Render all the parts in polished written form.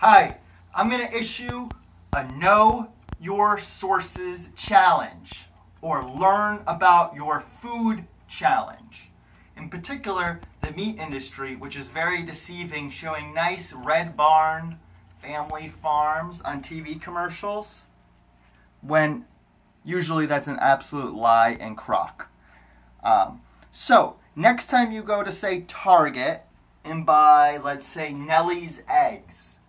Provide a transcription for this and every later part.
Hi, I'm going to issue a Know Your Sources challenge or Learn About Your Food challenge. In particular, the meat industry, which is very deceiving, showing nice red barn family farms on TV commercials, when usually that's an absolute lie and crock. So, next time you go to, say, Target and buy, let's say, Nellie's eggs,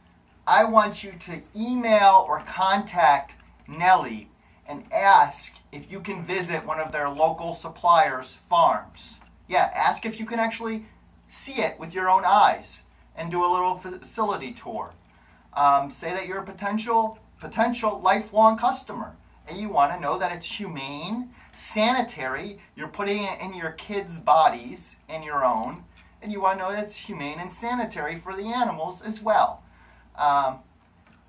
I want you to email or contact Nellie and ask if you can visit one of their local suppliers' farms. Yeah, ask if you can actually see it with your own eyes and do a little facility tour. Say that you're a potential lifelong customer and you want to know that it's humane, sanitary, you're putting it in your kids' bodies and your own, and you want to know that it's humane and sanitary for the animals as well.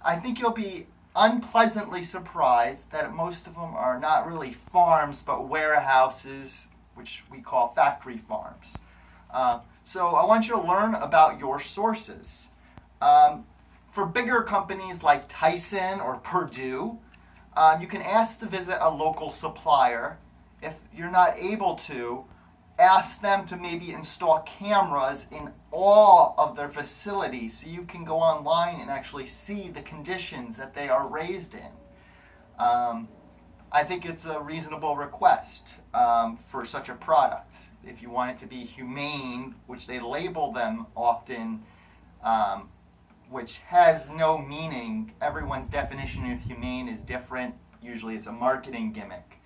I think you'll be unpleasantly surprised that most of them are not really farms but warehouses, which we call factory farms. So I want you to learn about your sources. For bigger companies like Tyson or Purdue, you can ask to visit a local supplier. If you're not able to, ask them to maybe install cameras in all of their facilities so you can go online and actually see the conditions that they are raised in. I think it's a reasonable request for such a product. If you want it to be humane, which they label them often, which has no meaning. Everyone's definition of humane is different. Usually it's a marketing gimmick.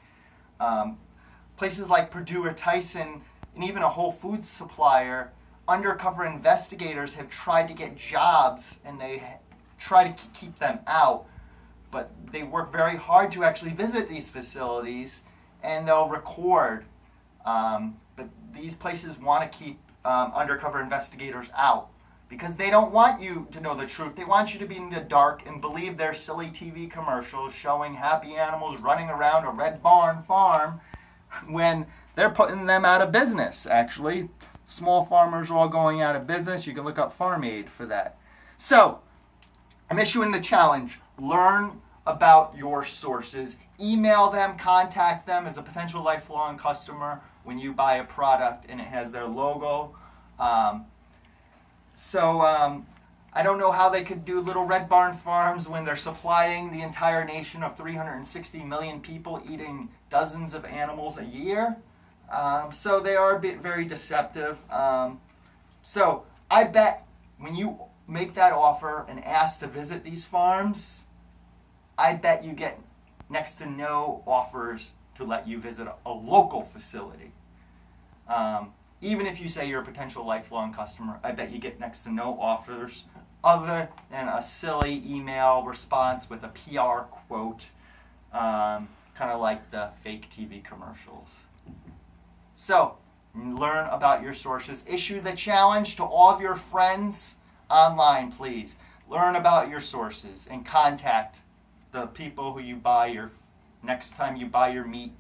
Places like Purdue or Tyson, and even a Whole Foods supplier, undercover investigators have tried to get jobs and they try to keep them out, but they work very hard to actually visit these facilities and they'll record. But these places want to keep undercover investigators out because they don't want you to know the truth. They want you to be in the dark and believe their silly TV commercials showing happy animals running around a red barn farm when they're putting them out of business, actually. Small farmers are all going out of business. You can look up Farm Aid for that. So, I'm issuing the challenge. Learn about your sources. Email them, contact them as a potential lifelong customer when you buy a product and it has their logo. I don't know how they could do little red barn farms when they're supplying the entire nation of 360 million people eating dozens of animals a year. So they are very deceptive. So I bet when you make that offer and ask to visit these farms, I bet you get next to no offers to let you visit a local facility. Even if you say you're a potential lifelong customer, I bet you get next to no offers other than a silly email response with a PR quote, kind of like the fake TV commercials. So, learn about your sources. Issue the challenge to all of your friends online, please. Learn about your sources and contact the people who you buy next time you buy your meat,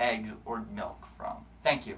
eggs, or milk from. Thank you.